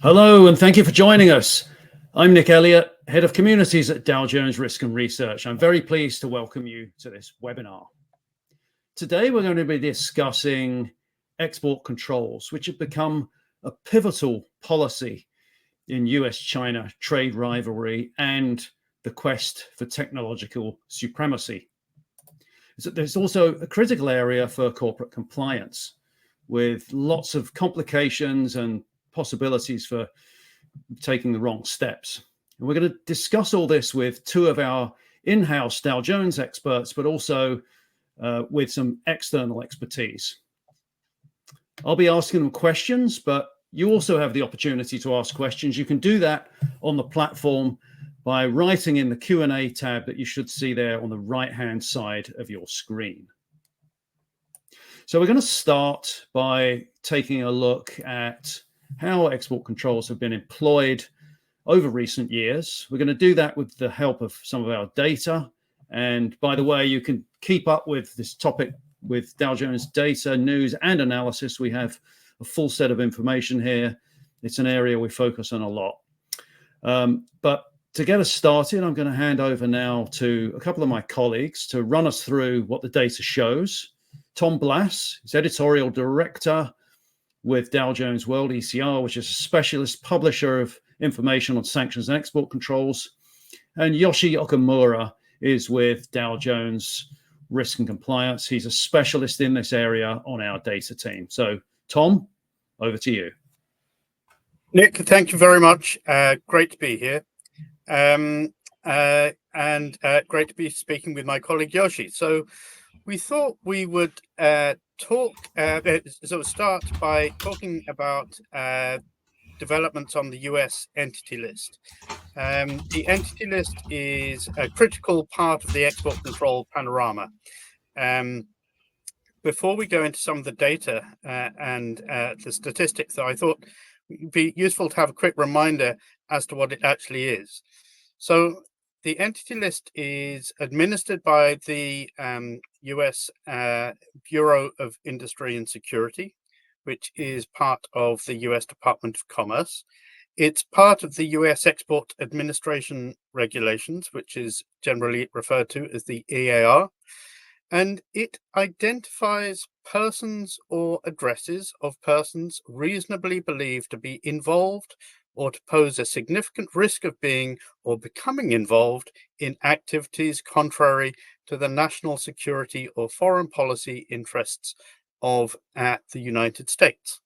Hello, and thank you for joining us. I'm Nick Elliott, Head of Communities at Dow Jones Risk and Research. I'm very pleased to welcome you to this webinar. Today, we're going to be discussing export controls, which have become a pivotal policy in US-China trade rivalry and the quest for technological supremacy. There's also a critical area for corporate compliance, with lots of complications and possibilities for taking the wrong steps. And we're going to discuss all this with two of our in-house Dow Jones experts, but also with some external expertise. I'll be asking them questions, but you also have the opportunity to ask questions. You can do that on the platform by writing in the Q&A tab that you should see there on the right-hand side of your screen. So we're going to start by taking a look at how export controls have been employed over recent years. We're going to do that with the help of some of our data. And by the way, you can keep up with this topic with Dow Jones data, news, and analysis. We have a full set of information here. It's an area we focus on a lot. But to get us started, I'm going to hand over now to a couple of my colleagues to run us through what the data shows. Tom Blass is editorial director with Dow Jones World ECR, which is a specialist publisher of information on sanctions and export controls. And Yoshi Okamura is with Dow Jones Risk and Compliance. He's a specialist in this area on our data team. So, Tom, over to you. Nick, thank you very much. Great to be here. And great to be speaking with my colleague Yoshi. So we thought we would start by talking about developments on the US entity list. The entity list is a critical part of the export control panorama. Before we go into some of the data and the statistics, though, I thought it would be useful to have a quick reminder as to what it actually is. So the entity list is administered by the US Bureau of Industry and Security, which is part of the US Department of Commerce. It's part of the US Export Administration Regulations, which is generally referred to as the EAR, and it identifies persons or addresses of persons reasonably believed to be involved or to pose a significant risk of being or becoming involved in activities contrary to the national security or foreign policy interests of the United States.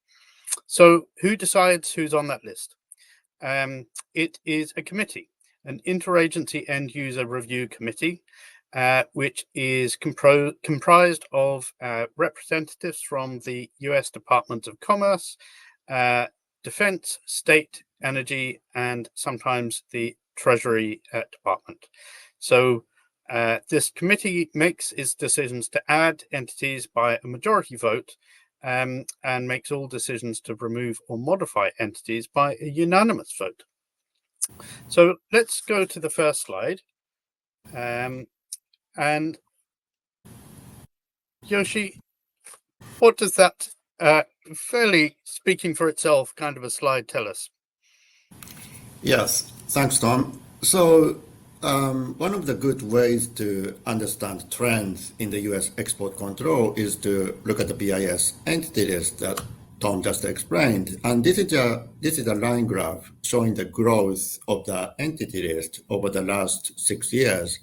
So who decides who's on that list? It is a committee, an interagency end-user review committee, which is comprised of representatives from the US Department of Commerce, Defense, State, Energy, and sometimes the Treasury Department. So this committee makes its decisions to add entities by a majority vote and makes all decisions to remove or modify entities by a unanimous vote. So let's go to the first slide. And Yoshi, what does that fairly speaking for itself kind of a slide tell us? Yes, thanks, Tom. So one of the good ways to understand trends in the US export control is to look at the BIS entity list that Tom just explained. And this is a line graph showing the growth of the entity list over the last 6 years.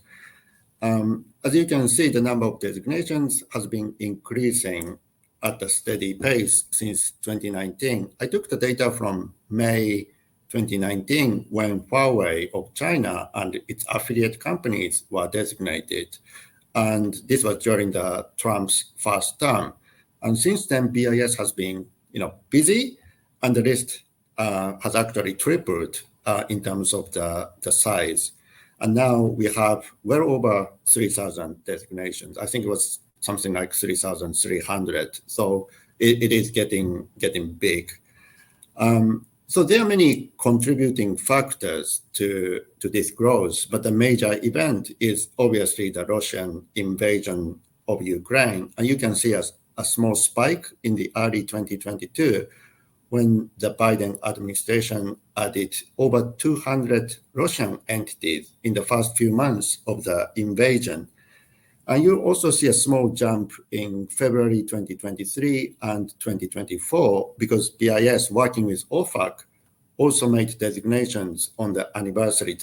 As you can see, the number of designations has been increasing at a steady pace since 2019. I took the data from May 2019 when Huawei of China and its affiliate companies were designated. And this was during the Trump's first term. And since then, BIS has been busy, and the list has actually tripled in terms of the size. And now we have well over 3,000 designations. I think it was something like 3,300. So it is getting big. So there are many contributing factors to this growth, but the major event is obviously the Russian invasion of Ukraine. And you can see a small spike in the early 2022 when the Biden administration added over 200 Russian entities in the first few months of the invasion. And you also see a small jump in February 2023 and 2024 because BIS, working with OFAC, also made designations on the anniversary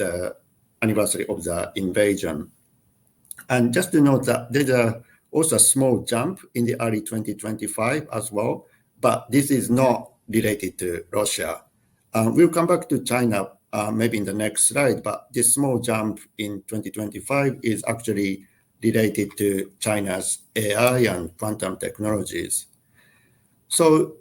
of the invasion. And just to note that there's also a small jump in the early 2025 as well, but this is not related to Russia. We'll come back to China maybe in the next slide, but this small jump in 2025 is actually related to China's AI and quantum technologies. So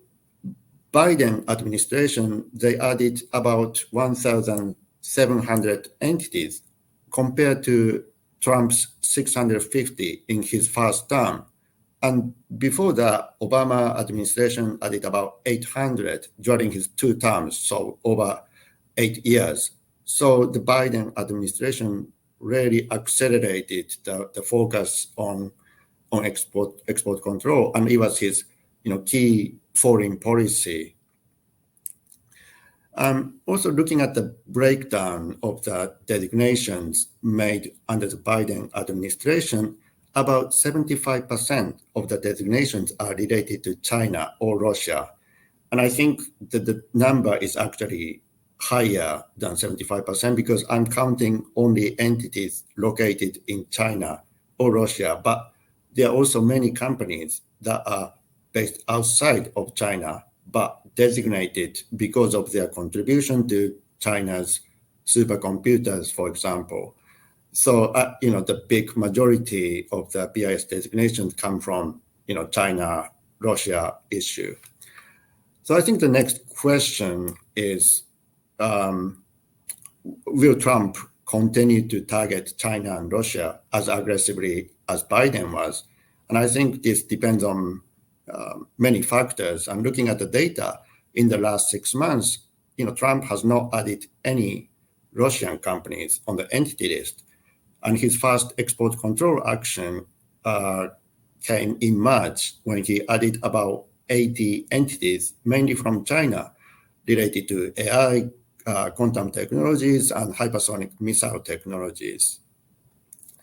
Biden administration, they added about 1,700 entities compared to Trump's 650 in his first term. And before that, Obama administration added about 800 during his 2 terms, so over 8 years. So the Biden administration really accelerated the focus on export control, and it was his key foreign policy. Also looking at the breakdown of the designations made under the Biden administration, about 75% of the designations are related to China or Russia. And I think that the number is actually higher than 75% because I'm counting only entities located in China or Russia, but there are also many companies that are based outside of China, but designated because of their contribution to China's supercomputers, for example. So, the big majority of the BIS designations come from, China, Russia issue. So I think the next question is, will Trump continue to target China and Russia as aggressively as Biden was? And I think this depends on many factors. I'm looking at the data in the last 6 months. Trump has not added any Russian companies on the entity list. And his first export control action came in March when he added about 80 entities, mainly from China, related to AI, quantum technologies, and hypersonic missile technologies.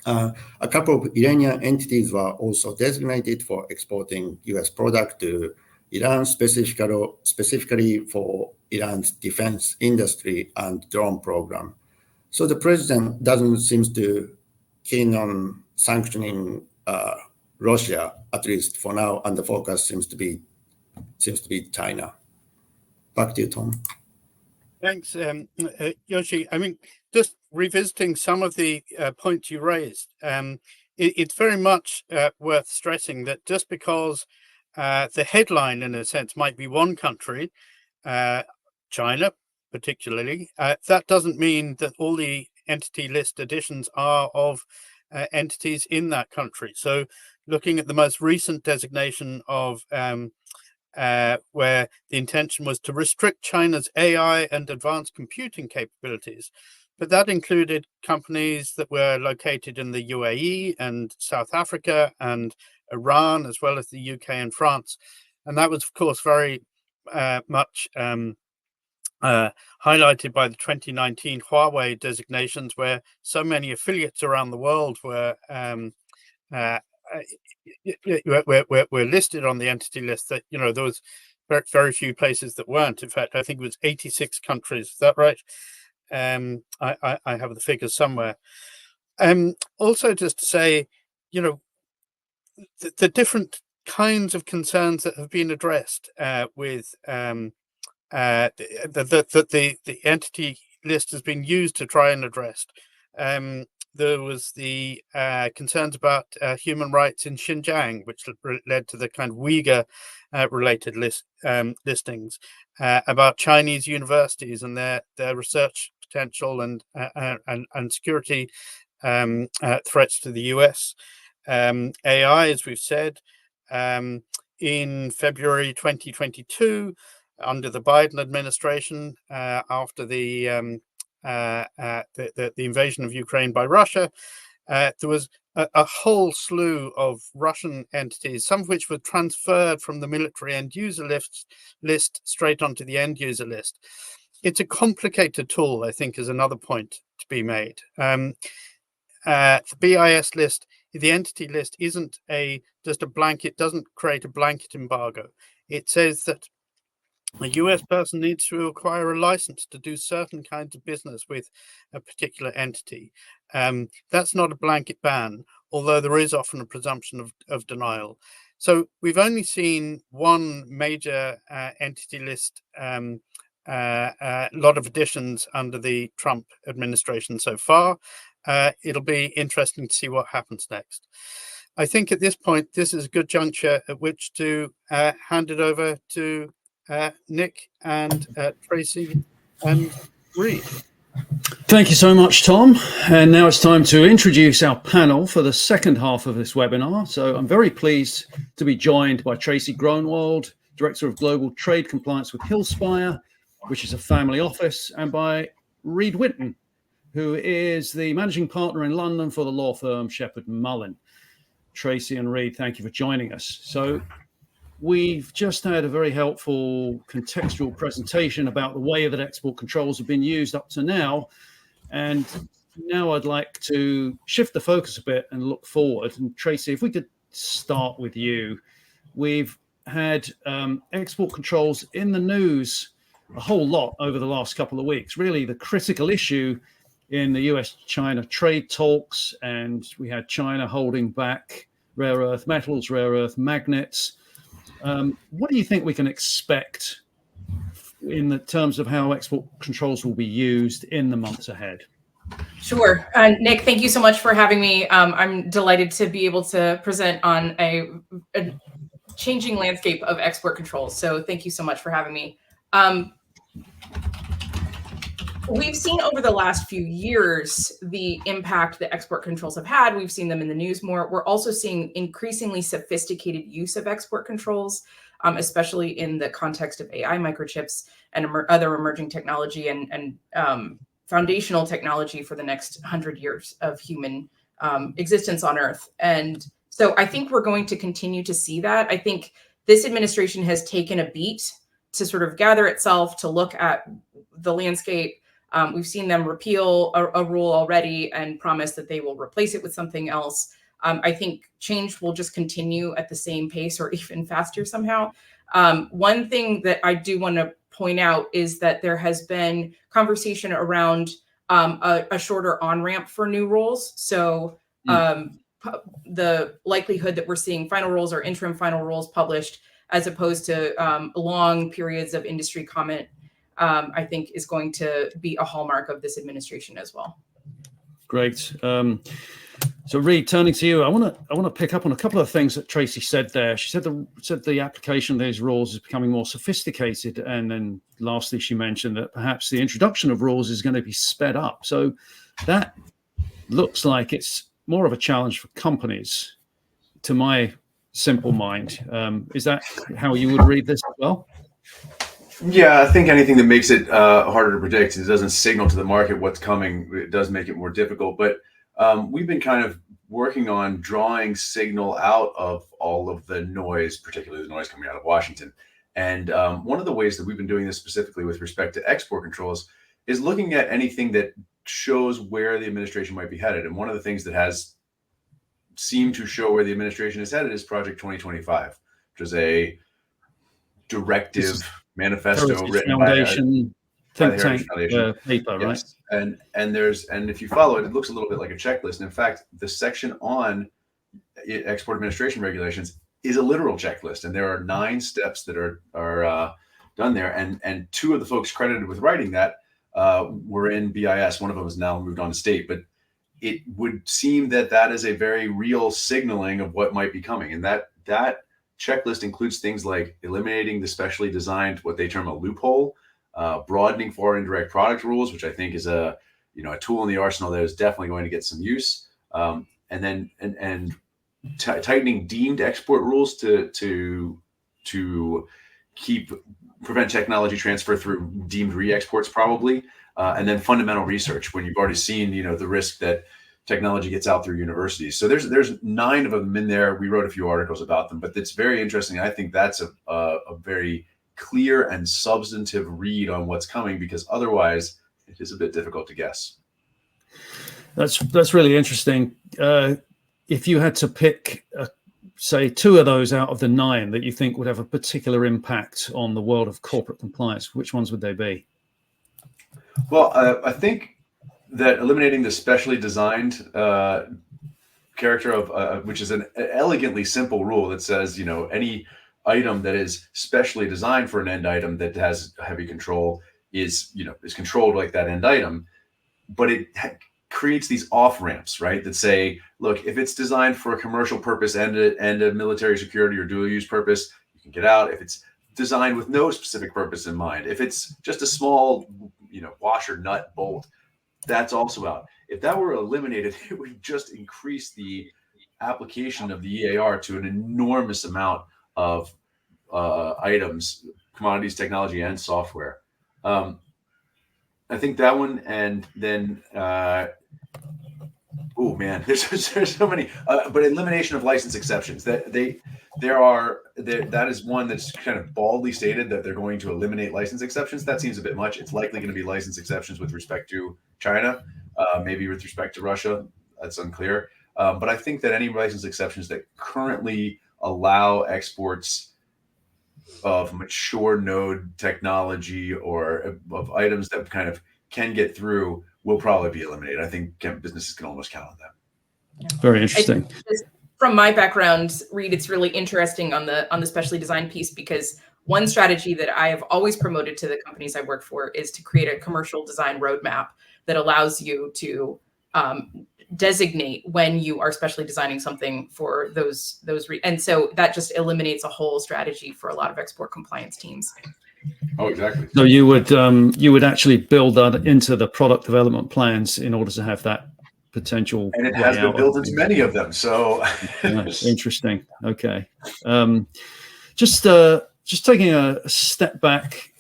A couple of Iranian entities were also designated for exporting U.S. products to Iran, specifically for Iran's defense industry and drone program. So the president doesn't seem to keen on sanctioning Russia, at least for now, and the focus seems to be China. Back to you, Tom. Thanks, Yoshi. I mean, just revisiting some of the points you raised, it's very much worth stressing that just because the headline, in a sense, might be one country, China particularly, that doesn't mean that all the entity list additions are of entities in that country. So looking at the most recent designation of where the intention was to restrict China's AI and advanced computing capabilities. But that included companies that were located in the UAE and South Africa and Iran, as well as the UK and France. And that was, of course, very much highlighted by the 2019 Huawei designations, where so many affiliates around the world were listed on the entity list that, there was very, very few places that weren't. In fact, I think it was 86 countries. Is that right? I have the figures somewhere. Also, just to say, the different kinds of concerns that have been addressed with the entity list has been used to try and address. There was the concerns about human rights in Xinjiang, which led to the kind of Uyghur related listings, about Chinese universities and their research potential and security threats to the US. AI, as we've said, in February 2022, under the Biden administration, after the invasion of Ukraine by Russia, there was a whole slew of Russian entities, some of which were transferred from the military end user list straight onto the end user list. It's a complicated tool, I think, is another point to be made. The BIS list, the entity list, isn't just a blanket, doesn't create a blanket embargo. It says that a US person needs to acquire a license to do certain kinds of business with a particular entity. That's not a blanket ban, although there is often a presumption of denial. So we've only seen one major entity list, lot of additions under the Trump administration so far. It'll be interesting to see what happens next. I think at this point, this is a good juncture at which to hand it over to Nick and Tracy and Reed. Thank you so much, Tom. And now it's time to introduce our panel for the second half of this webinar. So I'm very pleased to be joined by Tracy Gronwald, Director of Global Trade Compliance with Hillspire, which is a family office, and by Reed Whitten, who is the Managing Partner in London for the law firm Shepherd Mullin. Tracy and Reed, thank you for joining us. So we've just had a very helpful contextual presentation about the way that export controls have been used up to now. And now I'd like to shift the focus a bit and look forward. And Tracy, if we could start with you. We've had export controls in the news a whole lot over the last couple of weeks. Really the critical issue in the US-China trade talks, and we had China holding back rare earth metals, rare earth magnets. What do you think we can expect in the terms of how export controls will be used in the months ahead? Sure. Nick, thank you so much for having me. I'm delighted to be able to present on a changing landscape of export controls. So thank you so much for having me. We've seen over the last few years the impact that export controls have had. We've seen them in the news more. We're also seeing increasingly sophisticated use of export controls, especially in the context of AI microchips and other emerging technology and foundational technology for the next 100 years of human existence on Earth. And so I think we're going to continue to see that. I think this administration has taken a beat to sort of gather itself, to look at the landscape. We've seen them repeal a rule already and promise that they will replace it with something else. I think change will just continue at the same pace or even faster somehow. One thing that I do want to point out is that there has been conversation around a shorter on-ramp for new rules. So the likelihood that we're seeing final rules or interim final rules published as opposed to long periods of industry comment, I think is going to be a hallmark of this administration as well. Great. So Reed, turning to you, I want to pick up on a couple of things that Tracy said there. She said the application of these rules is becoming more sophisticated, and then lastly, she mentioned that perhaps the introduction of rules is going to be sped up. So that looks like it's more of a challenge for companies, to my simple mind. Is that how you would read this as well? Yeah, I think anything that makes it harder to predict, it doesn't signal to the market what's coming, it does make it more difficult. But we've been kind of working on drawing signal out of all of the noise, particularly the noise coming out of Washington. And one of the ways that we've been doing this specifically with respect to export controls is looking at anything that shows where the administration might be headed. And one of the things that has seemed to show where the administration is headed is Project 2025, which is a directive manifesto written by the Heritage Foundation paper, right? Yes. And if you follow it, it looks a little bit like a checklist. In fact, the section on export administration regulations is a literal checklist, and there are 9 steps that are done there. And 2 of the folks credited with writing that were in BIS. One of them has now moved on to state, but it would seem that that is a very real signaling of what might be coming. And that checklist includes things like eliminating the specially designed, what they term a loophole, broadening foreign direct product rules, which I think is a tool in the arsenal that is definitely going to get some use, and tightening deemed export rules to prevent technology transfer through deemed re-exports probably, and then fundamental research when you've already seen the risk that technology gets out through universities. So there's 9 of them in there. We wrote a few articles about them, but it's very interesting. I think that's a very clear and substantive read on what's coming, because otherwise it is a bit difficult to guess. That's really interesting. If you had to pick, say, 2 of those out of the 9 that you think would have a particular impact on the world of corporate compliance, which ones would they be? Well, I think that eliminating the specially designed character of, which is an elegantly simple rule that says, any item that is specially designed for an end item that has heavy control is controlled like that end item, but it creates these off ramps, right? That say, look, if it's designed for a commercial purpose and a military security or dual use purpose, you can get out. If it's designed with no specific purpose in mind, if it's just a small, washer, nut, bolt, that's also out. If that were eliminated, it would just increase the application of the EAR to an enormous amount of items, commodities, technology, and software. I think that one, and then oh man, there's so many. But elimination of license exceptions. That is one that's kind of baldly stated that they're going to eliminate license exceptions. That seems a bit much. It's likely going to be license exceptions with respect to China, maybe with respect to Russia. That's unclear. But I think that any license exceptions that currently allow exports of mature node technology or of items that kind of can get through will probably be eliminated. I think businesses can almost count on that. Yeah. Very interesting. From my background, Reed, it's really interesting on the specially designed piece, because one strategy that I have always promoted to the companies I work for is to create a commercial design roadmap that allows you to designate when you are specially designing something for those and so that just eliminates a whole strategy for a lot of export compliance teams. Oh, exactly. So you would actually build that into the product development plans in order to have that potential. And it has been built into many of them. So interesting. Okay. Just taking a step back,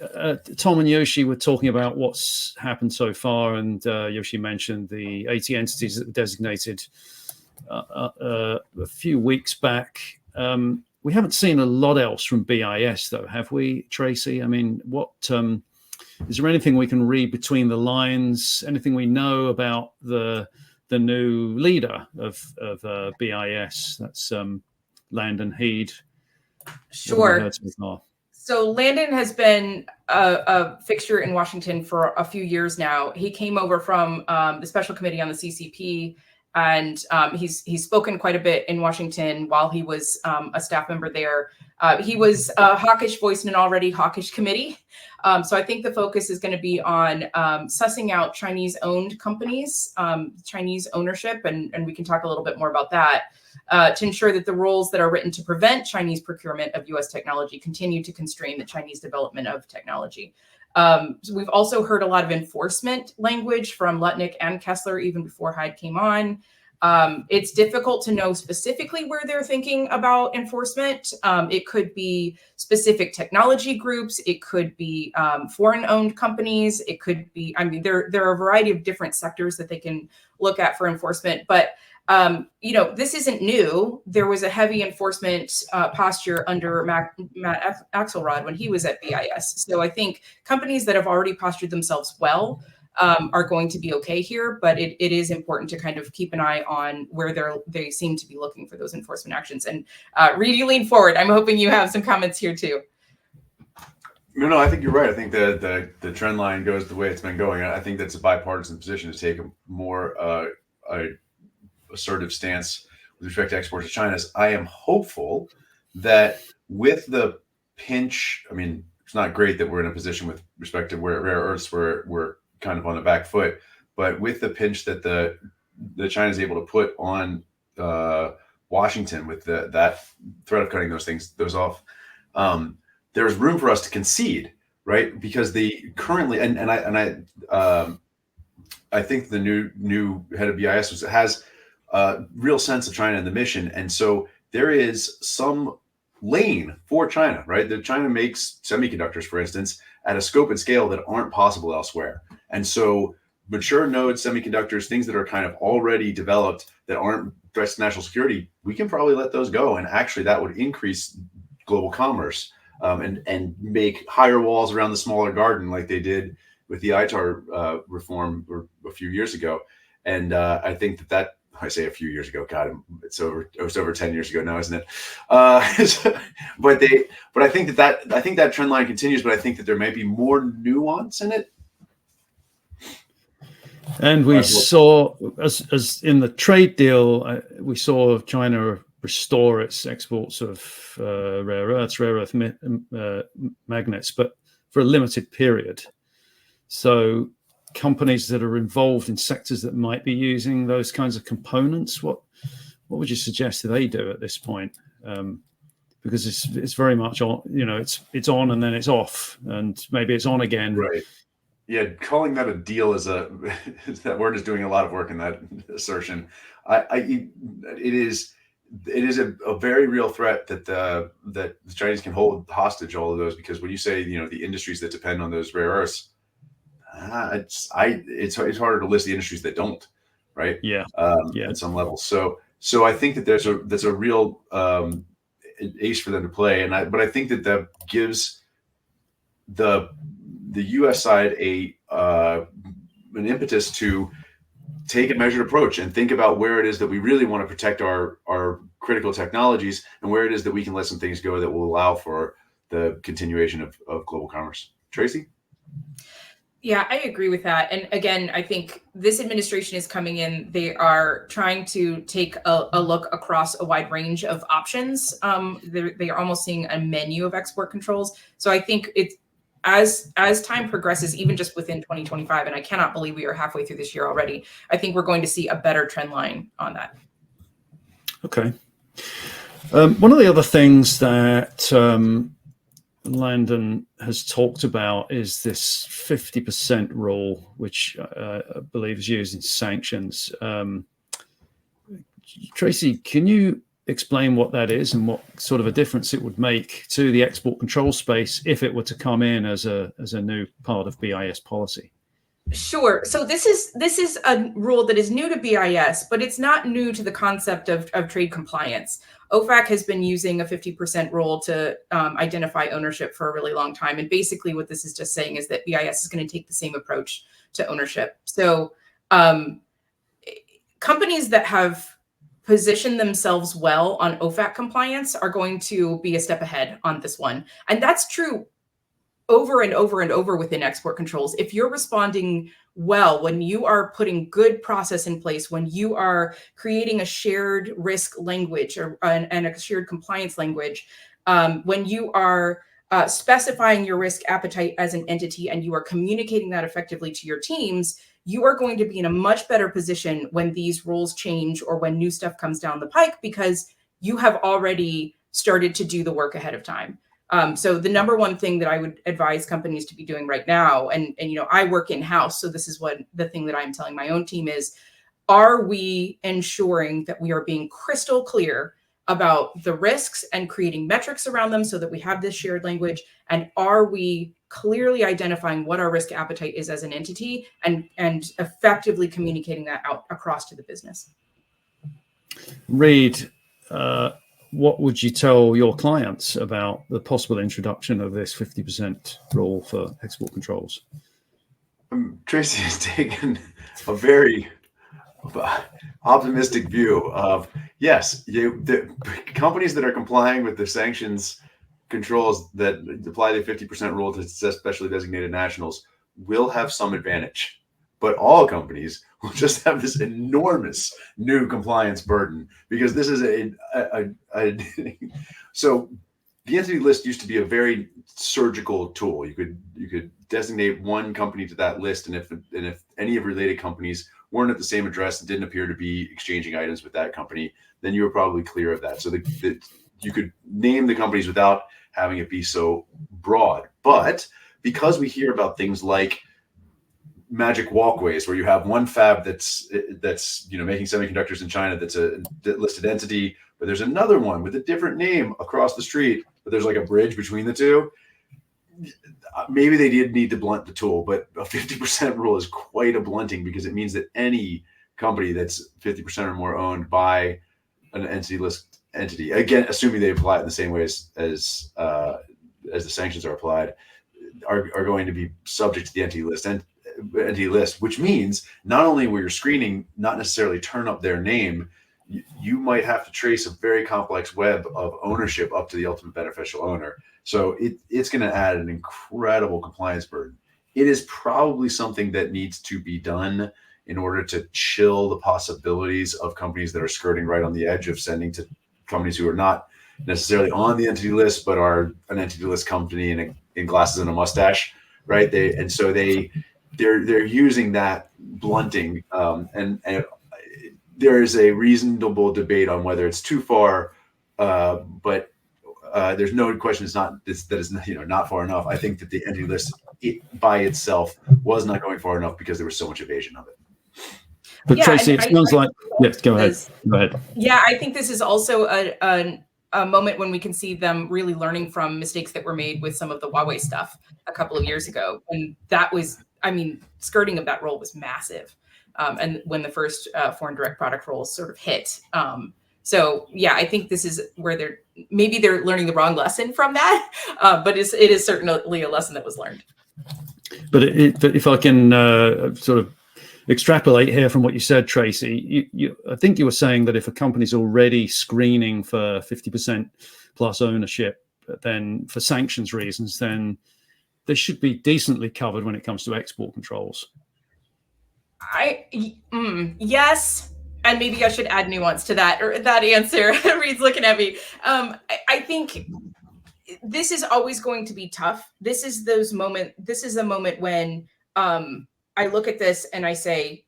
Tom and Yoshi were talking about what's happened so far, and Yoshi mentioned the 80 entities that were designated a few weeks back. We haven't seen a lot else from BIS, though, have we, Tracy? I mean, what is there anything we can read between the lines? Anything we know about the new leader of BIS? That's Landon Heed. Sure. So Landon has been a fixture in Washington for a few years now. He came over from the Special Committee on the CCP, and he's spoken quite a bit in Washington while he was a staff member there. He was a hawkish voice in an already hawkish committee. So I think the focus is going to be on sussing out Chinese-owned companies, Chinese ownership, and we can talk a little bit more about that, to ensure that the rules that are written to prevent Chinese procurement of U.S. technology continue to constrain the Chinese development of technology. So we've also heard a lot of enforcement language from Lutnick and Kessler even before Hyde came on. It's difficult to know specifically where they're thinking about enforcement. It could be specific technology groups. It could be foreign-owned companies. It could be, I mean, there are a variety of different sectors that they can look at for enforcement. But this isn't new. There was a heavy enforcement posture under Matt Axelrod when he was at BIS. So I think companies that have already postured themselves well are going to be okay here, but it is important to kind of keep an eye on where they seem to be looking for those enforcement actions. And Reed, you lean forward. I'm hoping you have some comments here too. No, I think you're right. I think the trend line goes the way it's been going. I think that's a bipartisan position to take a more assertive stance with respect to exports to China. I am hopeful that with the pinch, I mean, it's not great that we're in a position with respect to rare earths where we're kind of on the back foot, but with the pinch that the China is able to put on Washington with that threat of cutting those off, there's room for us to concede, right? Because the currently I think the new head of BIS has a real sense of China and the mission, and so there is some lane for China, right? That China makes semiconductors, for instance, at a scope and scale that aren't possible elsewhere. And so mature node semiconductors, things that are kind of already developed that aren't threats to national security, we can probably let those go. And actually that would increase global commerce and make higher walls around the smaller garden like they did with the ITAR reform a few years ago. And I think that I say a few years ago, God, it's over 10 years ago now, isn't it? But I think that trend line continues, but I think that there may be more nuance in it. And we saw, as in the trade deal, we saw China restore its exports of rare earth magnets, but for a limited period. So companies that are involved in sectors that might be using those kinds of components, what would you suggest that they do at this point? Because it's very much on, it's on and then it's off, and maybe it's on again. Right. Yeah, calling that a deal that word is doing a lot of work in that assertion. It is a very real threat that the Chinese can hold hostage all of those, because when you say the industries that depend on those rare earths, it's harder to list the industries that don't, right? Yeah. At some level. So I think that there's a real ace for them to play, but I think that gives the U.S. side an impetus to take a measured approach and think about where it is that we really want to protect our critical technologies, and where it is that we can let some things go that will allow for the continuation of global commerce. Tracy? Yeah, I agree with that. And again, I think this administration is coming in. They are trying to take a look across a wide range of options. They are almost seeing a menu of export controls. So I think it's as time progresses, even just within 2025, and I cannot believe we are halfway through this year already, I think we're going to see a better trend line on that. Okay. One of the other things that Landon has talked about is this 50% rule, which I believe is used in sanctions. Tracy, can you explain what that is and what sort of a difference it would make to the export control space if it were to come in as a new part of BIS policy? Sure. So this is a rule that is new to BIS, but it's not new to the concept of trade compliance. OFAC has been using a 50% rule to identify ownership for a really long time. And basically what this is just saying is that BIS is going to take the same approach to ownership. So companies that have positioned themselves well on OFAC compliance are going to be a step ahead on this one. And that's true over and over and over within export controls. If you're responding well, when you are putting good process in place, when you are creating a shared risk language and a shared compliance language, when you are specifying your risk appetite as an entity and you are communicating that effectively to your teams, you are going to be in a much better position when these rules change or when new stuff comes down the pike, because you have already started to do the work ahead of time. So the number one thing that I would advise companies to be doing right now, and I work in-house, so this is what the thing that I'm telling my own team is, are we ensuring that we are being crystal clear about the risks and creating metrics around them so that we have this shared language? And are we clearly identifying what our risk appetite is as an entity and effectively communicating that out across to the business? Reid, what would you tell your clients about the possible introduction of this 50% rule for export controls? Tracy has taken a very optimistic view of, yes, the companies that are complying with the sanctions controls that apply the 50% rule to specially designated nationals will have some advantage, but all companies will just have this enormous new compliance burden, because this is so the entity list used to be a very surgical tool. You could designate one company to that list, and if any of related companies weren't at the same address and didn't appear to be exchanging items with that company, then you were probably clear of that. So you could name the companies without having it be so broad. But because we hear about things like magic walkways, where you have one fab that's making semiconductors in China that's a listed entity, but there's another one with a different name across the street, but there's like a bridge between the two. maybe they did need to blunt the tool, but a 50% rule is quite a blunting, because it means that any company that's 50% or more owned by an entity list entity, again, assuming they apply it in the same way as the sanctions are applied, are going to be subject to the entity list, which means not only will your screening not necessarily turn up their name, you might have to trace a very complex web of ownership up to the ultimate beneficial owner. So it's going to add an incredible compliance burden. It is probably something that needs to be done in order to chill the possibilities of companies that are skirting right on the edge of sending to companies who are not necessarily on the entity list, but are an entity list company in glasses and a mustache, right? They're using that blunting, and there is a reasonable debate on whether it's too far, but there's no question that is not far enough. I think that the entity list by itself was not going far enough because there was so much evasion of it. But Tracy, it sounds like, yes, go ahead. Yeah, I think this is also a moment when we can see them really learning from mistakes that were made with some of the Huawei stuff a couple of years ago. And that was, skirting of that role was massive. And when the first foreign direct product rules sort of hit. So yeah, I think this is where they're learning the wrong lesson from that, but it is certainly a lesson that was learned. But if I can sort of extrapolate here from what you said, Tracy, I think you were saying that if a company's already screening for 50% plus ownership, then for sanctions reasons, then they should be decently covered when it comes to export controls. Yes. And maybe I should add nuance to that answer. Reed's looking at me. I think this is always going to be tough. This is a moment when I look at this and I say,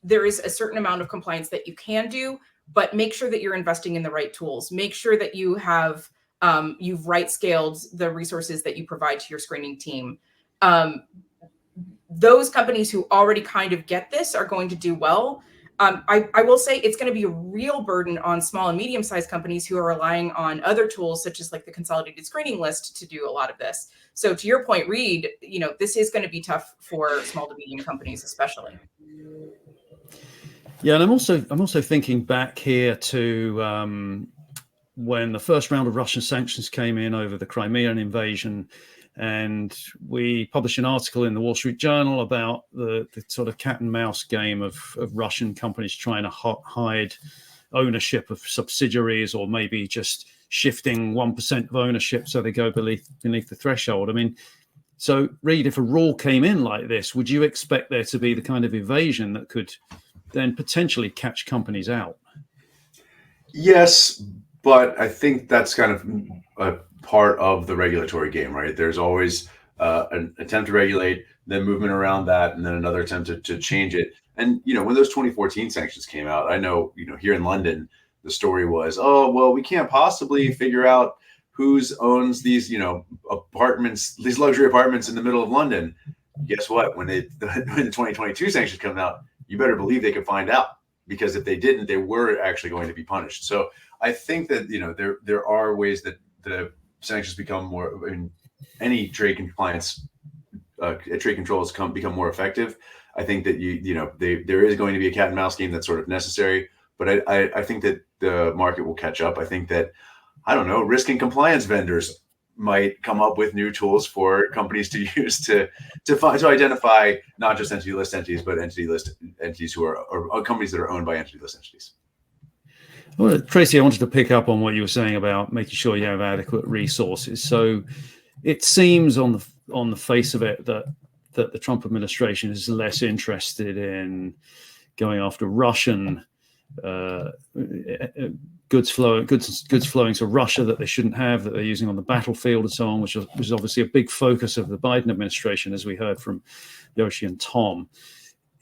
there is a certain amount of compliance that you can do, but make sure that you're investing in the right tools. Make sure that you have, you've right scaled the resources that you provide to your screening team. Those companies who already kind of get this are going to do well. I will say it's going to be a real burden on small and medium-sized companies who are relying on other tools, such as like the consolidated screening list, to do a lot of this. So to your point, Reed, this is going to be tough for small to medium companies, especially. Yeah, and I'm also thinking back here to when the first round of Russian sanctions came in over the Crimean invasion. And we published an article in the Wall Street Journal about the sort of cat and mouse game of Russian companies trying to hide ownership of subsidiaries, or maybe just shifting 1% of ownership so they go beneath the threshold. So Reed, if a rule came in like this, would you expect there to be the kind of evasion that could then potentially catch companies out? Yes, but I think that's kind of a part of the regulatory game, right? There's always an attempt to regulate, then movement around that, and then another attempt to change it. And, when those 2014 sanctions came out, I know, here in London, the story was, oh, well, we can't possibly figure out who owns these, apartments, these luxury apartments in the middle of London. Guess what? When the 2022 sanctions come out, you better believe they could find out, because if they didn't, they were actually going to be punished. So I think that, there are ways that the sanctions become more, any trade compliance, trade controls become more effective. I think that there is going to be a cat and mouse game that's sort of necessary, but I think that the market will catch up. I think that, risk and compliance vendors might come up with new tools for companies to use to identify not just entity list entities, but entity list entities or companies that are owned by entity list entities. Well, Tracy, I wanted to pick up on what you were saying about making sure you have adequate resources. So it seems on the face of it that the Trump administration is less interested in going after Russian goods flowing to Russia that they shouldn't have, that they're using on the battlefield and so on, which is obviously a big focus of the Biden administration, as we heard from Yoshi and Tom.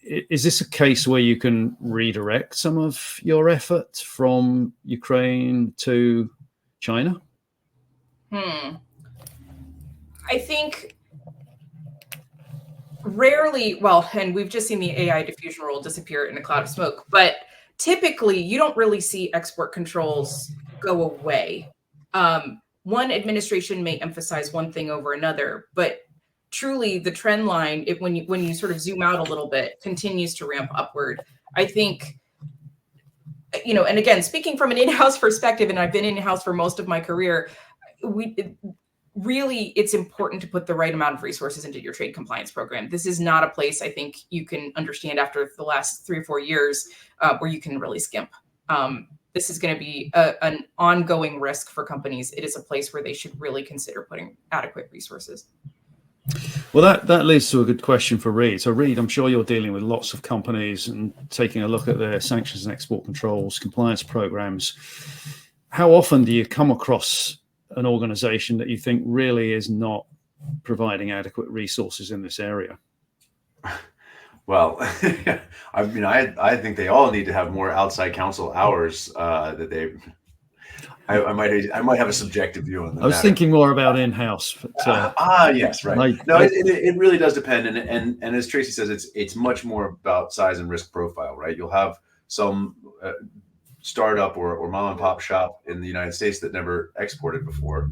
Is this a case where you can redirect some of your effort from Ukraine to China? I think rarely, and we've just seen the AI diffusion rule disappear in a cloud of smoke, but typically you don't really see export controls go away. one administration may emphasize one thing over another, but truly the trend line, when you sort of zoom out a little bit, continues to ramp upward. I think, and again, speaking from an in-house perspective, and I've been in-house for most of my career, really, it's important to put the right amount of resources into your trade compliance program. This is not a place I think you can understand after the last 3 or 4 years where you can really skimp. This is going to be an ongoing risk for companies. It is a place where they should really consider putting adequate resources. Well, that leads to a good question for Reid. So, Reid, I'm sure you're dealing with lots of companies and taking a look at their sanctions and export controls, compliance programs. How often do you come across an organization that you think really is not providing adequate resources in this area? Well, I mean, I think they all need to have more outside counsel hours that they. I might have a subjective view on that. I was thinking more about in-house. But, yes, right. It really does depend, and as Tracy says, it's much more about size and risk profile, right? You'll have some startup or mom and pop shop in the United States that never exported before,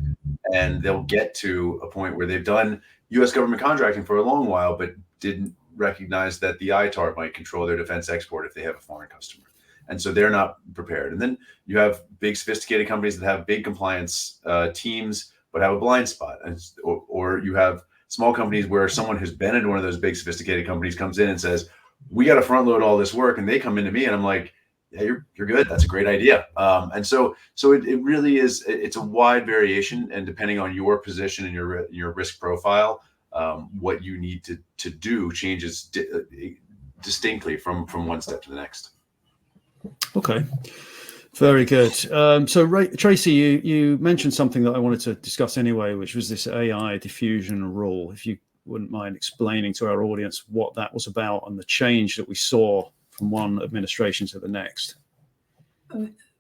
and they'll get to a point where they've done U.S. government contracting for a long while, but didn't recognize that the ITAR might control their defense export if they have a foreign customer. And so they're not prepared. And then you have big sophisticated companies that have big compliance teams, but have a blind spot. Or you have small companies where someone who's been in one of those big sophisticated companies comes in and says, we got to front load all this work. And they come into me and I'm like, yeah, you're good. That's a great idea. And so it really is, it's a wide variation, and depending on your position and your risk profile, what you need to do changes distinctly from one step to the next. Okay, very good. So Tracy, you mentioned something that I wanted to discuss anyway, which was this AI diffusion rule. If you wouldn't mind explaining to our audience what that was about and the change that we saw from one administration to the next.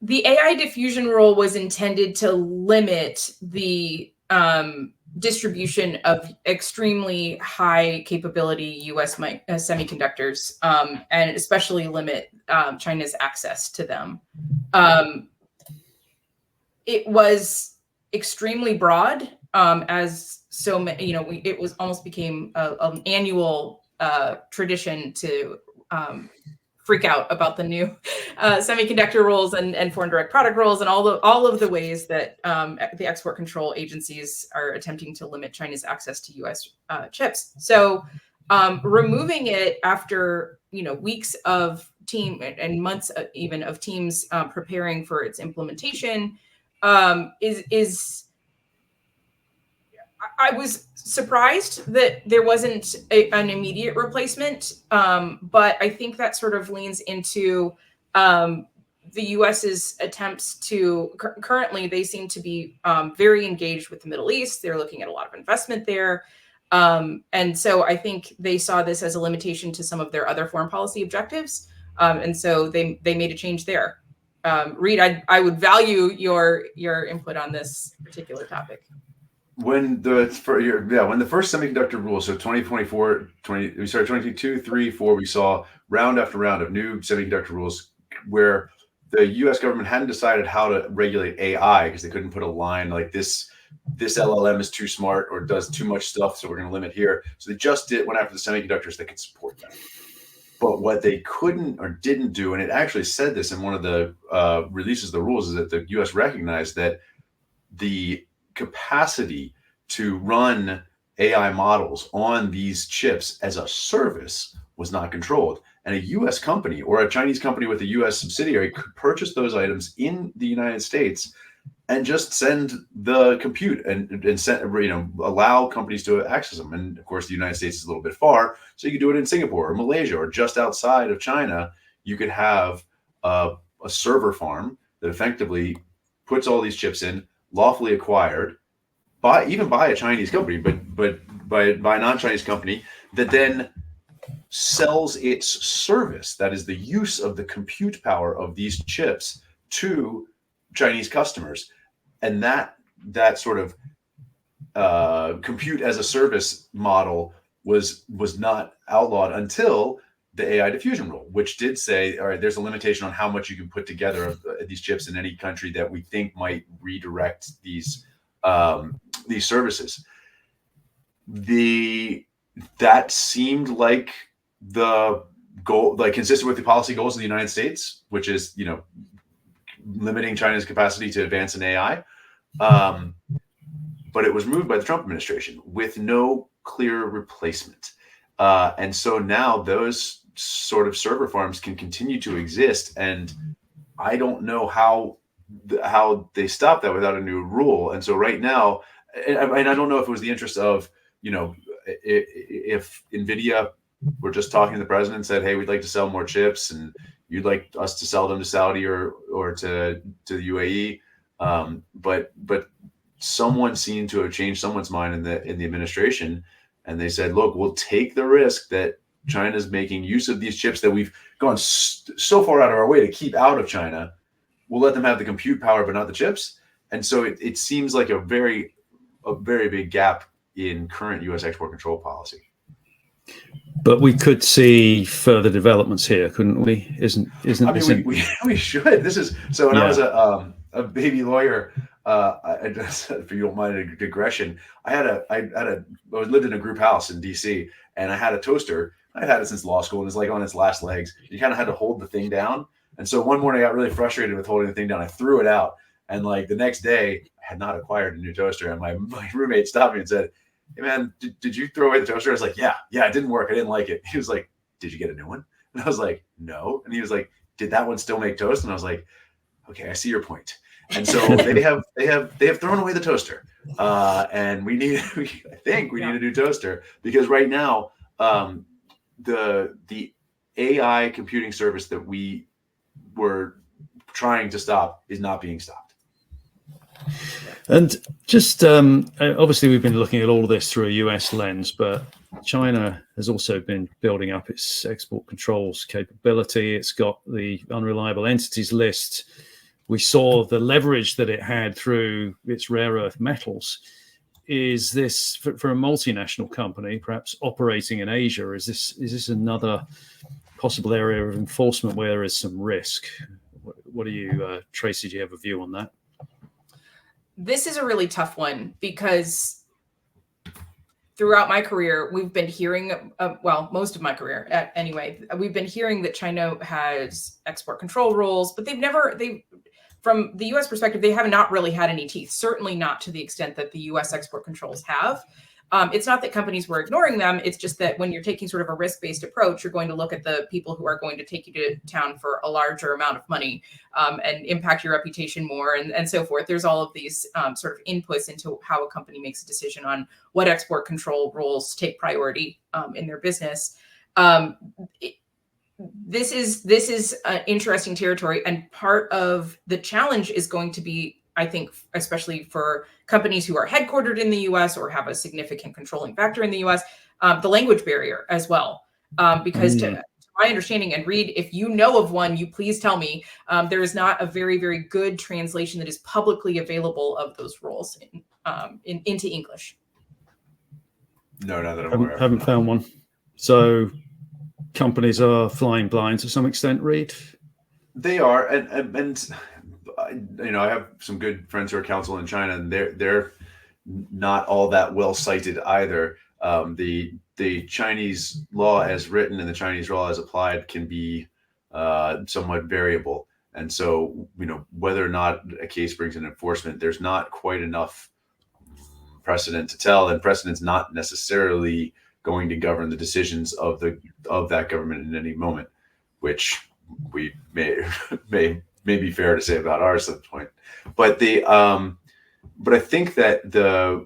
The AI diffusion rule was intended to limit the distribution of extremely high capability U.S. semiconductors, and especially limit China's access to them. It was extremely broad, as so many, it was almost became an annual tradition to freak out about the new semiconductor rules and foreign direct product rules and all of the ways that the export control agencies are attempting to limit China's access to U.S. Chips. So removing it after weeks of team and months even of teams preparing for its implementation is I was surprised that there wasn't an immediate replacement, but I think that sort of leans into the U.S.'s attempts to currently they seem to be very engaged with the Middle East. They're looking at a lot of investment there. And so I think they saw this as a limitation to some of their other foreign policy objectives. And so they made a change there. Reid, I would value your input on this particular topic. When the first semiconductor rule, so 2024, we started 22, 3, 4, we saw round after round of new semiconductor rules where the U.S. government hadn't decided how to regulate AI because they couldn't put a line like this LLM is too smart or does too much stuff, so we're going to limit here. So they just went after the semiconductors that could support that. But what they couldn't or didn't do, and it actually said this in one of the releases of the rules, is that the U.S. recognized that the capacity to run AI models on these chips as a service was not controlled. And a U.S. company or a Chinese company with a U.S. subsidiary could purchase those items in the United States and just send the compute and send, allow companies to access them. And of course, the United States is a little bit far, so you could do it in Singapore or Malaysia or just outside of China. You could have a server farm that effectively puts all these chips in, lawfully acquired by a Chinese company, but by a non-Chinese company that then sells its service, that is the use of the compute power of these chips, to Chinese customers. And that sort of compute as a service model was not outlawed until the AI diffusion rule, which did say, all right, there's a limitation on how much you can put together of these chips in any country that we think might redirect these these services. That seemed like the goal, like consistent with the policy goals of the United States, which is, limiting China's capacity to advance in AI. But it was moved by the Trump administration with no clear replacement. And so now those sort of server farms can continue to exist. And I don't know how they stop that without a new rule. And so right now, and I don't know if it was the interest of, if NVIDIA were just talking to the president and said, hey, we'd like to sell more chips and you'd like us to sell them to Saudi or to the UAE. But someone seemed to have changed someone's mind in the administration. And they said, look, we'll take the risk that China's making use of these chips that we've gone so far out of our way to keep out of China. We'll let them have the compute power, but not the chips. And so it seems like a very big gap in current U.S. export control policy. But we could see further developments here, couldn't we? Isn't I mean, we should. This is so. When I was a baby lawyer, I just, if you don't mind a digression, I lived in a group house in D.C. and I had a toaster. I'd had it since law school and it's like on its last legs. You kind of had to hold the thing down. And so one morning I got really frustrated with holding the thing down. I threw it out. And like the next day, I had not acquired a new toaster. And my roommate stopped me and said, hey man, did you throw away the toaster? I was like, yeah, it didn't work. I didn't like it. He was like, did you get a new one? And I was like, no. And he was like, did that one still make toast? And I was like, okay, I see your point. And so they have thrown away the toaster. And I think we need a new toaster because right now, the AI computing service that we were trying to stop is not being stopped. And just obviously we've been looking at all of this through a US lens, but China has also been building up its export controls capability. It's got the unreliable entities list. We saw the leverage that it had through its rare earth metals. Is this for a multinational company, perhaps operating in Asia? Is this another possible area of enforcement where there is some risk? What do you, Tracy? Do you have a view on that? This is a really tough one because throughout my career, we've been hearing, most of my career anyway, we've been hearing that China has export control rules, but from the US perspective, they have not really had any teeth, certainly not to the extent that the US export controls have. It's not that companies were ignoring them. It's just that when you're taking sort of a risk-based approach, you're going to look at the people who are going to take you to town for a larger amount of money and impact your reputation more and so forth. There's all of these sort of inputs into how a company makes a decision on what export control rules take priority in their business. This is interesting territory, and part of the challenge is going to be, I think, especially for companies who are headquartered in the US or have a significant controlling factor in the US, the language barrier as well. Because to my understanding, and Reed, if you know of one, you please tell me, there is not a very, very good translation that is publicly available of those rules into English. No, not that I'm aware of. Haven't found one. So companies are flying blind to some extent, Reed? They are, and I have some good friends who are counsel in China, and they're not all that well cited either. The Chinese law as written and the Chinese law as applied can be somewhat variable, and so whether or not a case brings an enforcement, there's not quite enough precedent to tell, and precedent's not necessarily going to govern the decisions of that government in any moment, which we may be fair to say about ours at this point. But but I think that the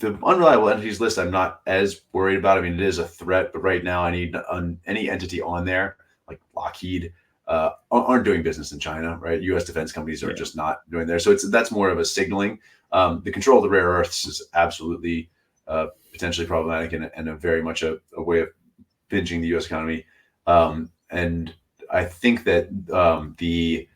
unreliable entities list, I'm not as worried about. I mean, it is a threat, but right now I need any entity on there, like Lockheed, aren't doing business in China, right? U.S. defense companies are just not doing there. So that's more of a signaling. The control of the rare earths is absolutely potentially problematic and a very much a way of pinching the U.S. economy. And I think that the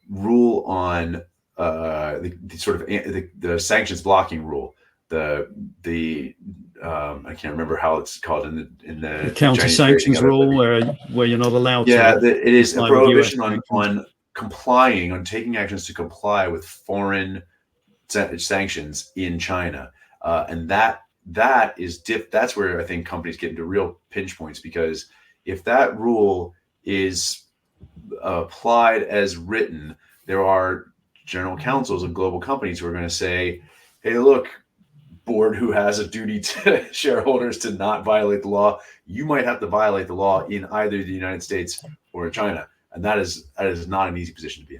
rule on the sanctions blocking rule, the I can't remember how it's called in the counter sanctions rule, where you're not allowed to. Yeah, it is a prohibition on taking actions to comply with foreign sanctions in China, and that's where I think companies get into real pinch points, because if that rule is applied as written, there are general counsels of global companies who are going to say, hey, look, board who has a duty to shareholders to not violate the law, you might have to violate the law in either the United States or China. And that is not an easy position to be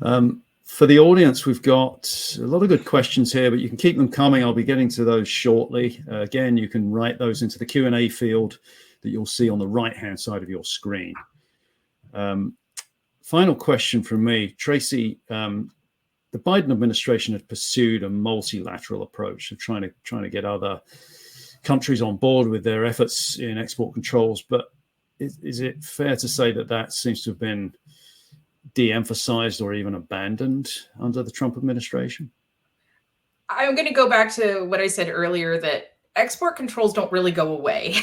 in. For the audience, we've got a lot of good questions here, but you can keep them coming. I'll be getting to those shortly. Again, you can write those into the Q&A field that you'll see on the right-hand side of your screen. Final question from me, Tracy. The Biden administration had pursued a multilateral approach of trying to get other countries on board with their efforts in export controls. But is it fair to say that seems to have been de-emphasized or even abandoned under the Trump administration? I'm going to go back to what I said earlier, that export controls don't really go away.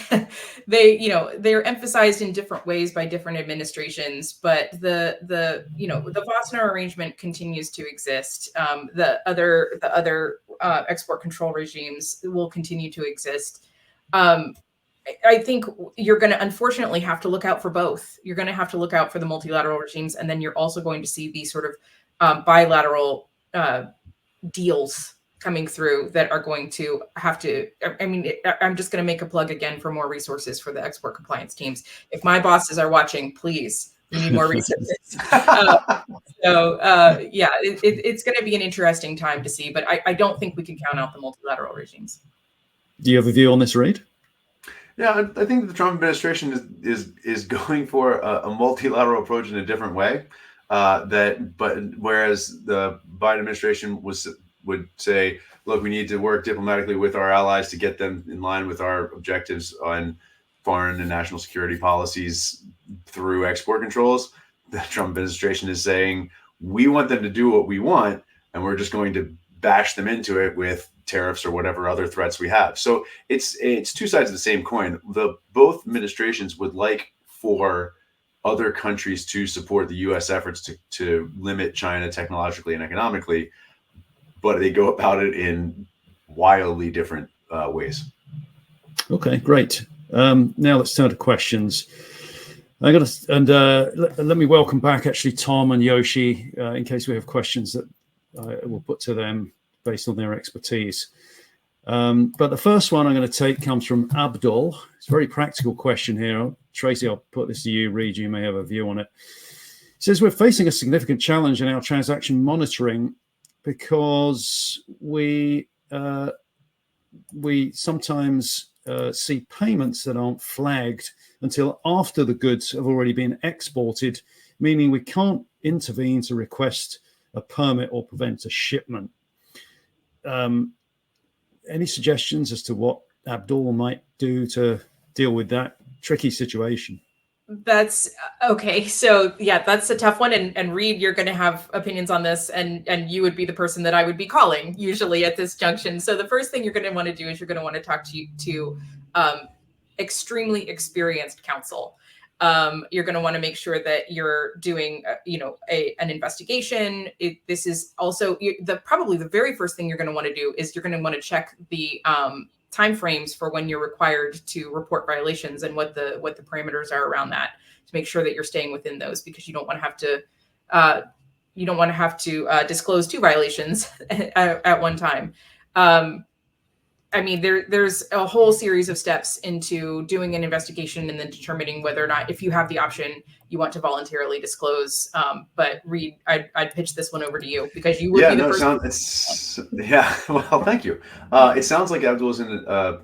They're emphasized in different ways by different administrations, but the Wassenaar arrangement continues to exist. The other export control regimes will continue to exist. I think you're going to unfortunately have to look out for both. You're going to have to look out for the multilateral regimes, and then you're also going to see these sort of bilateral deals coming through that are going to have to, I'm just going to make a plug again for more resources for the export compliance teams. If my bosses are watching, please, we need more resources. It's going to be an interesting time to see, but I don't think we can count out the multilateral regimes. Do you have a view on this, Reid? Yeah, I think the Trump administration is going for a multilateral approach in a different way. Whereas the Biden administration would say, look, we need to work diplomatically with our allies to get them in line with our objectives on foreign and national security policies through export controls. The Trump administration is saying, we want them to do what we want, and we're just going to bash them into it with tariffs or whatever other threats we have. So it's two sides of the same coin. Both administrations would like for other countries to support the U.S. efforts to limit China technologically and economically, but they go about it in wildly different ways. Okay, great. Now let's turn to questions. Let me welcome back actually Tom and Yoshi in case we have questions that we'll put to them based on their expertise. But the first one I'm going to take comes from Abdul. It's a very practical question here. Tracy, I'll put this to you. Reid, you may have a view on it. It says, we're facing a significant challenge in our transaction monitoring because we sometimes see payments that aren't flagged until after the goods have already been exported, meaning we can't intervene to request a permit or prevent a shipment. Any suggestions as to what Abdul might do to deal with that tricky situation? That's okay. So yeah, that's a tough one. And Reid, you're going to have opinions on this, and you would be the person that I would be calling usually at this junction. So the first thing you're going to want to do is you're going to want to talk to extremely experienced counsel. You're going to want to make sure that you're doing, an investigation. This is also probably the very first thing you're going to want to do is you're going to want to check the timeframes for when you're required to report violations and what the parameters are around that, to make sure that you're staying within those, because you don't want to have to disclose 2 violations at one time. There's a whole series of steps into doing an investigation and then determining whether or not, if you have the option, you want to voluntarily disclose. But Reid, I'd pitch this one over to you because you would be the first. Well, thank you. It sounds like Abdul is in a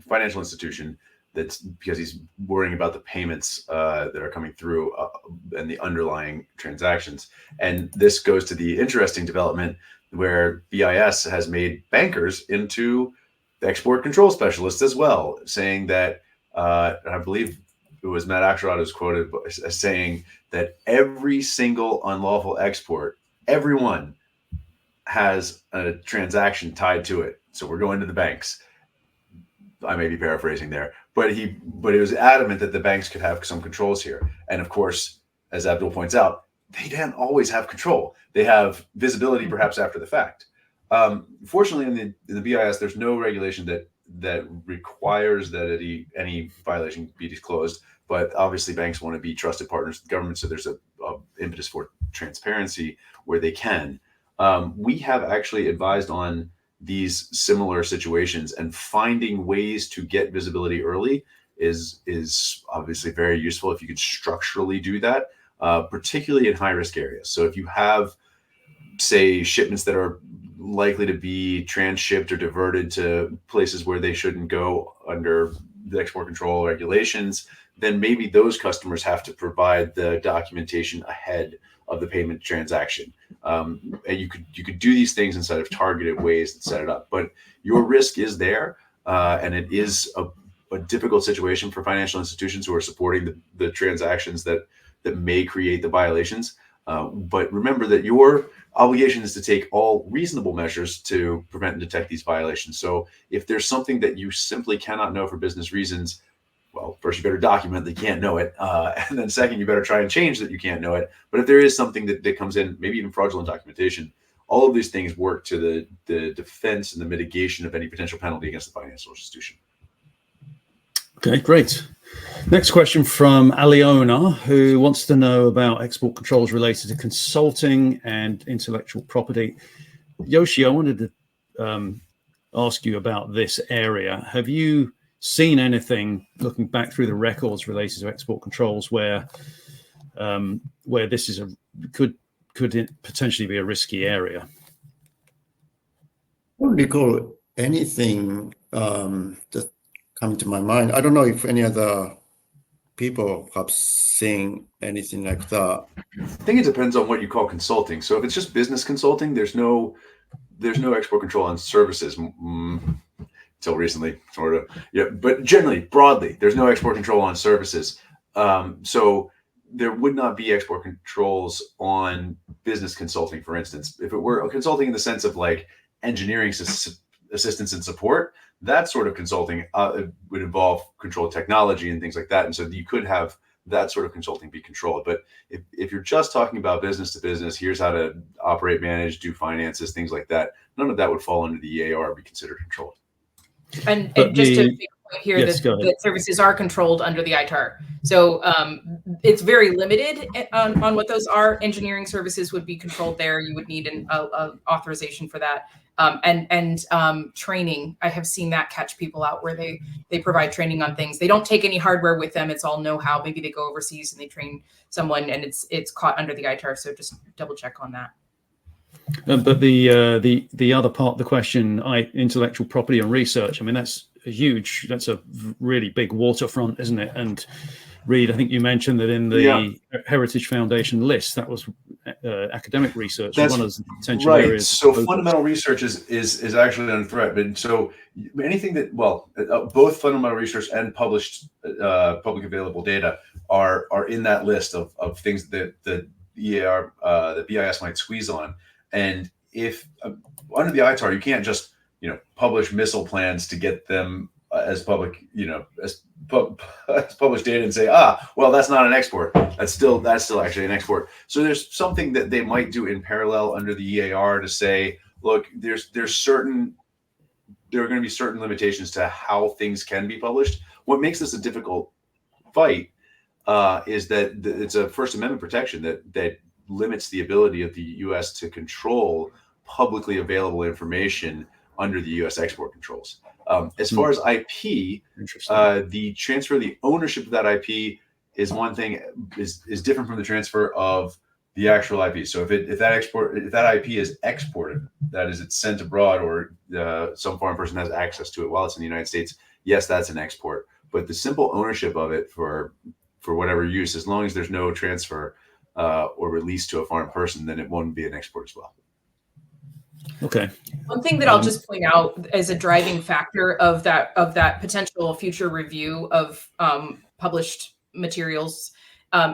financial institution that's because he's worrying about the payments that are coming through and the underlying transactions. And this goes to the interesting development where BIS has made bankers into export control specialists as well, saying that, I believe it was Matt Axelrod who's quoted as saying that every single unlawful export, everyone has a transaction tied to it. So we're going to the banks. I may be paraphrasing there, but he was adamant that the banks could have some controls here. And of course, as Abdul points out, they don't always have control. They have visibility perhaps after the fact. Fortunately, in the BIS, there's no regulation that requires that any violation be disclosed. But obviously, banks want to be trusted partners with the government, so there's a impetus for transparency where they can. We have actually advised on these similar situations, and finding ways to get visibility early is obviously very useful if you could structurally do that, particularly in high risk areas. So if you have, say, shipments that are likely to be transshipped or diverted to places where they shouldn't go under the export control regulations, then maybe those customers have to provide the documentation ahead of the payment transaction. And you could do these things inside of targeted ways that set it up. But your risk is there, and it is a difficult situation for financial institutions who are supporting the transactions that may create the violations. But remember that your obligation is to take all reasonable measures to prevent and detect these violations. So if there's something that you simply cannot know for business reasons, well, first you better document that you can't know it. And then second, you better try and change that you can't know it. But if there is something that comes in, maybe even fraudulent documentation, all of these things work to the defense and the mitigation of any potential penalty against the financial institution. Okay, great. Next question from Aliona, who wants to know about export controls related to consulting and intellectual property. Yoshi, I wanted to ask you about this area. Have you seen anything looking back through the records related to export controls where this is could it potentially be a risky area? I don't recall anything that come to my mind. I don't know if any other people have seen anything like that. I think it depends on what you call consulting. So if it's just business consulting, there's no export control on services. Until recently, sort of. Yeah, but generally, broadly, there's no export control on services. So there would not be export controls on business consulting, for instance. If it were consulting in the sense of like engineering assistance and support, that sort of consulting would involve controlled technology and things like that. And so you could have that sort of consulting be controlled. But if you're just talking about business to business, here's how to operate, manage, do finances, things like that, none of that would fall under the EAR or be considered controlled. And just to make a point here, that services are controlled under the ITAR. So it's very limited on what those are. Engineering services would be controlled there. You would need an authorization for that. And training, I have seen that catch people out where they provide training on things. They don't take any hardware with them. It's all know-how. Maybe they go overseas and they train someone and it's caught under the ITAR. So just double check on that. But the other part of the question, intellectual property and research, I mean, that's a really big waterfront, isn't it? And Reed, I think you mentioned that in the Heritage Foundation list, that was academic research. That's one of the potential right. areas. So fundamental research is actually under threat. But so anything that, both fundamental research and published public available data are in that list of things that the EAR, the BIS might squeeze on. And if under the ITAR, you can't just publish missile plans to get them as public, as published data and say, well, that's not an export. That's still actually an export. So there's something that they might do in parallel under the EAR to say, look, there are going to be certain limitations to how things can be published. What makes this a difficult fight is that it's a First Amendment protection that limits the ability of the U.S. to control publicly available information under the U.S. export controls. As far as IP, the transfer of the ownership of that IP is one thing, is different from the transfer of the actual IP. So if that IP is exported, that is, it's sent abroad or some foreign person has access to it while it's in the United States, yes, that's an export. But the simple ownership of it for whatever use, as long as there's no transfer or release to a foreign person, then it won't be an export as well. Okay. One thing that I'll just point out as a driving factor of that potential future review of published materials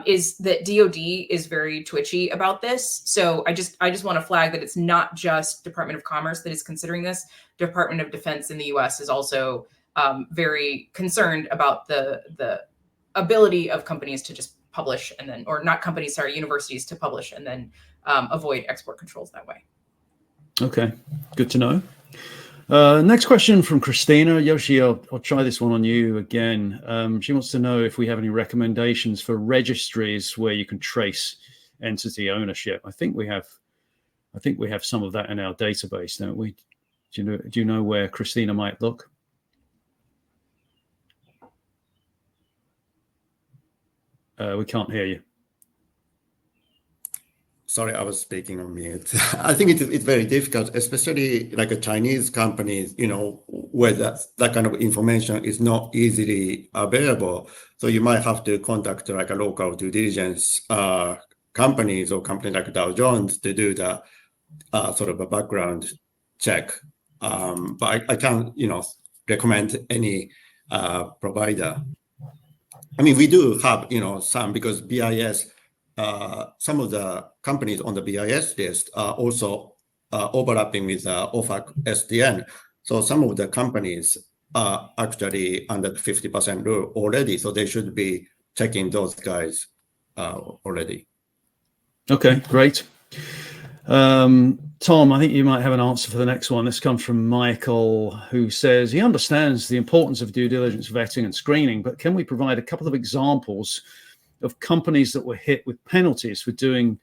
is that DoD is very twitchy about this. So I just want to flag that it's not just Department of Commerce that is considering this. Department of Defense in the U.S. is also very concerned about the ability of companies to just publish and then, or not companies, sorry, universities to publish and then avoid export controls that way. Okay, good to know. Next question from Christina. Yoshi, I'll try this one on you again. She wants to know if we have any recommendations for registries where you can trace entity ownership. I think we have some of that in our database, don't we? Do you know where Christina might look? We can't hear you. Sorry, I was speaking on mute. I think it's very difficult, especially like a Chinese companies, where that kind of information is not easily available. So you might have to contact like a local due diligence companies or company like Dow Jones to do the sort of a background check. But I can't, recommend any provider. I mean, we do have, some, because BIS, some of the companies on the BIS list are also overlapping with OFAC SDN. So some of the companies are actually under the 50% rule already. So they should be checking those guys already. Okay, great. Tom, I think you might have an answer for the next one. This comes from Michael, who says he understands the importance of due diligence, vetting, and screening, but can we provide a couple of examples of companies that were hit with penalties for doing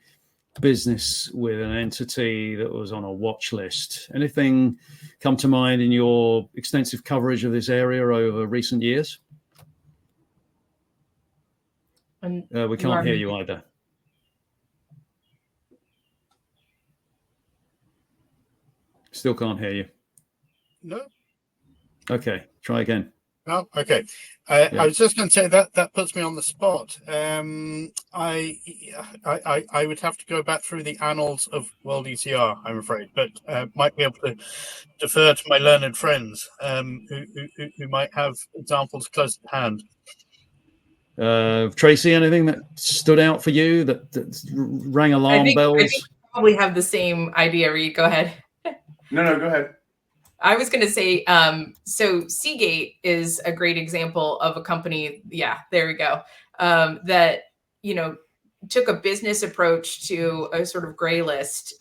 business with an entity that was on a watch list? Anything come to mind in your extensive coverage of this area over recent years? We can't hear you either. Still can't hear you. No. Okay, try again. Oh, okay. I was just going to say that puts me on the spot. I would have to go back through the annals of World ECR, I'm afraid, but might be able to defer to my learned friends who might have examples close at hand. Tracy, anything that stood out for you that rang alarm bells? I think we probably have the same idea. Reed, go ahead. No, go ahead. I was going to say, so Seagate is a great example of a company. Yeah, there we go. That, took a business approach to a sort of gray list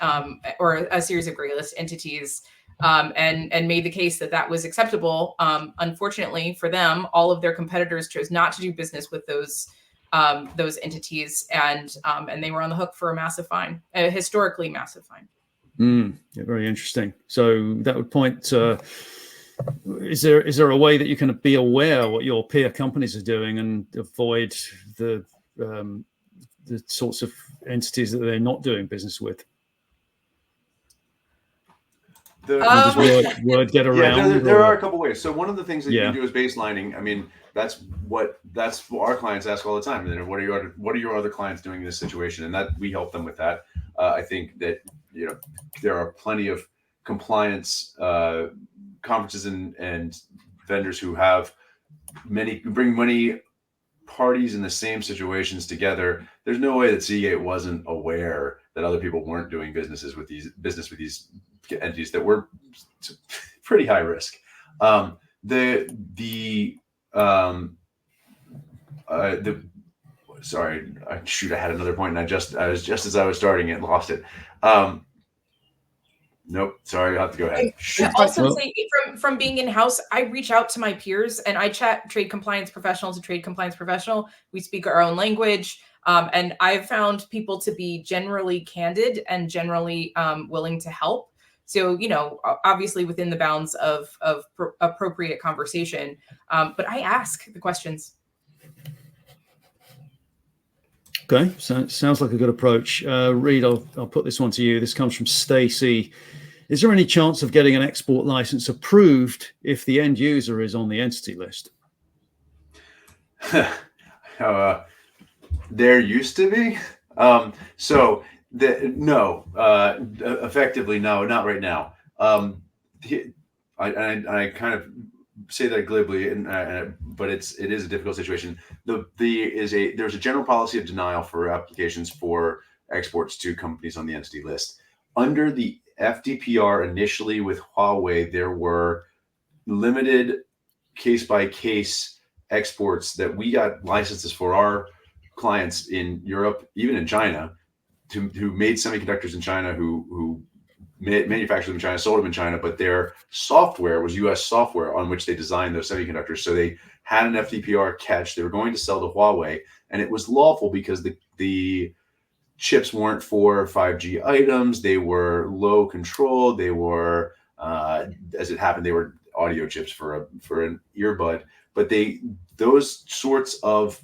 or a series of gray list entities and made the case that was acceptable. Unfortunately for them, all of their competitors chose not to do business with those entities, and they were on the hook for a massive fine, a historically massive fine. Yeah, very interesting. So that would point to, is there a way that you can be aware what your peer companies are doing and avoid the sorts of entities that they're not doing business with? Word get around? Yeah, there are a couple ways. So one of the things that you can do is baselining. I mean, that's what our clients ask all the time. And what are your other clients doing in this situation? And that we help them with that. I think that there are plenty of compliance conferences and vendors who have bring many parties in the same situations together. There's no way that Seagate wasn't aware that other people weren't doing business with these entities that were pretty high risk. Sorry, I had another point, and I was just as I was starting it, lost it. Nope, sorry, I'll have to go ahead. I also say from being in-house, I reach out to my peers and I chat trade compliance professional to trade compliance professional. We speak our own language. And I've found people to be generally candid and generally willing to help. So, obviously within the bounds of appropriate conversation. But I ask the questions. Okay, so sounds like a good approach. Reed, I'll put this one to you. This comes from Stacy. Is there any chance of getting an export license approved if the end user is on the entity list? There used to be. Effectively, no, not right now. I kind of say that glibly, but it is a difficult situation. There's a general policy of denial for applications for exports to companies on the entity list. Under the FDPR initially with Huawei, there were limited case-by-case exports that we got licenses for our clients in Europe, even in China, who made semiconductors in China, who manufactured them in China, sold them in China, but their software was US software on which they designed those semiconductors. So they had an FDPR catch. They were going to sell to Huawei, and it was lawful because the chips weren't for 5G items. They were low control. They were, as it happened, they were audio chips for an earbud. But those sorts of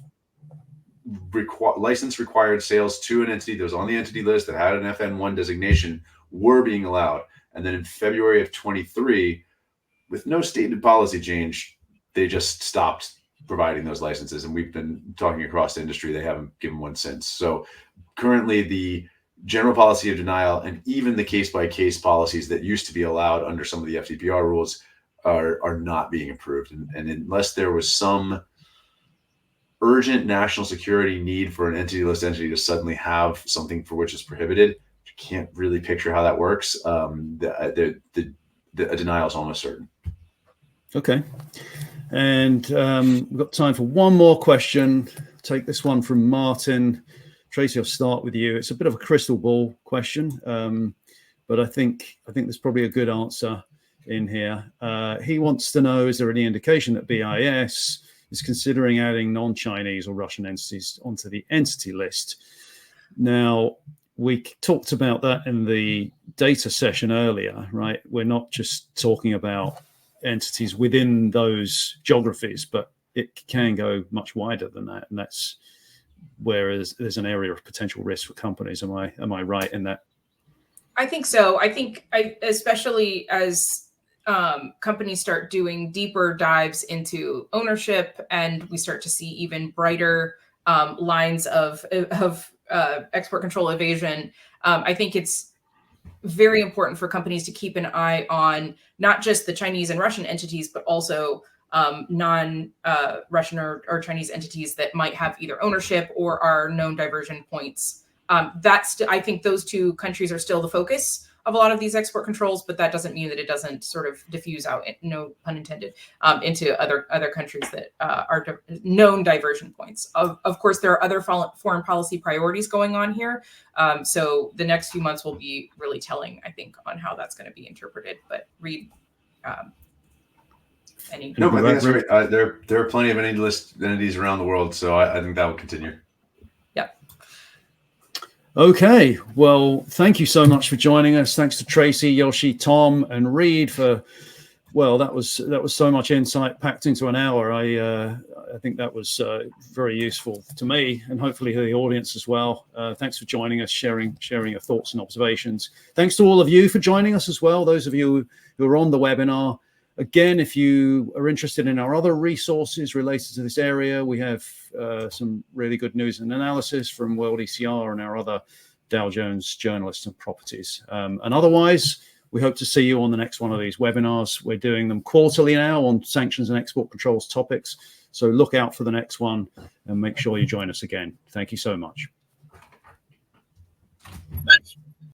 license required sales to an entity that was on the entity list that had an FN1 designation were being allowed. And then in February of 23, with no stated policy change, they just stopped providing those licenses. And we've been talking across the industry. They haven't given one since. So currently the general policy of denial and even the case-by-case policies that used to be allowed under some of the FDPR rules are not being approved. And unless there was some urgent national security need for an entity list entity to suddenly have something for which it's prohibited, you can't really picture how that works. A denial is almost certain. Okay. And we've got time for one more question. Take this one from Martin. Tracy, I'll start with you. It's a bit of a crystal ball question, but I think there's probably a good answer in here. He wants to know, is there any indication that BIS is considering adding non-Chinese or Russian entities onto the entity list? Now, we talked about that in the data session earlier, right? We're not just talking about entities within those geographies, but it can go much wider than that. And that's where there's an area of potential risk for companies. Am I right in that? I think so. I think especially as companies start doing deeper dives into ownership, and we start to see even brighter lines of export control evasion. I think it's very important for companies to keep an eye on not just the Chinese and Russian entities, but also non-Russian or Chinese entities that might have either ownership or are known diversion points. I think those two countries are still the focus of a lot of these export controls, but that doesn't mean that it doesn't sort of diffuse out, no pun intended, into other countries that are known diversion points. Of course, there are other foreign policy priorities going on here. So the next few months will be really telling, I think, on how that's going to be interpreted. But Reed, any? No, I think that's right. There are plenty of entities around the world, so I think that will continue. Okay, well, thank you so much for joining us. Thanks to Tracy, Yoshi, Tom, and Reed for, well, that was so much insight packed into an hour. I think that was very useful to me and hopefully to the audience as well. Thanks for joining us, sharing your thoughts and observations. Thanks to all of you for joining us as well, those of you who are on the webinar. Again, if you are interested in our other resources related to this area, we have some really good news and analysis from World ECR and our other Dow Jones journalists and properties. And otherwise, we hope to see you on the next one of these webinars. We're doing them quarterly now on sanctions and export controls topics. So look out for the next one and make sure you join us again. Thank you so much. Thanks.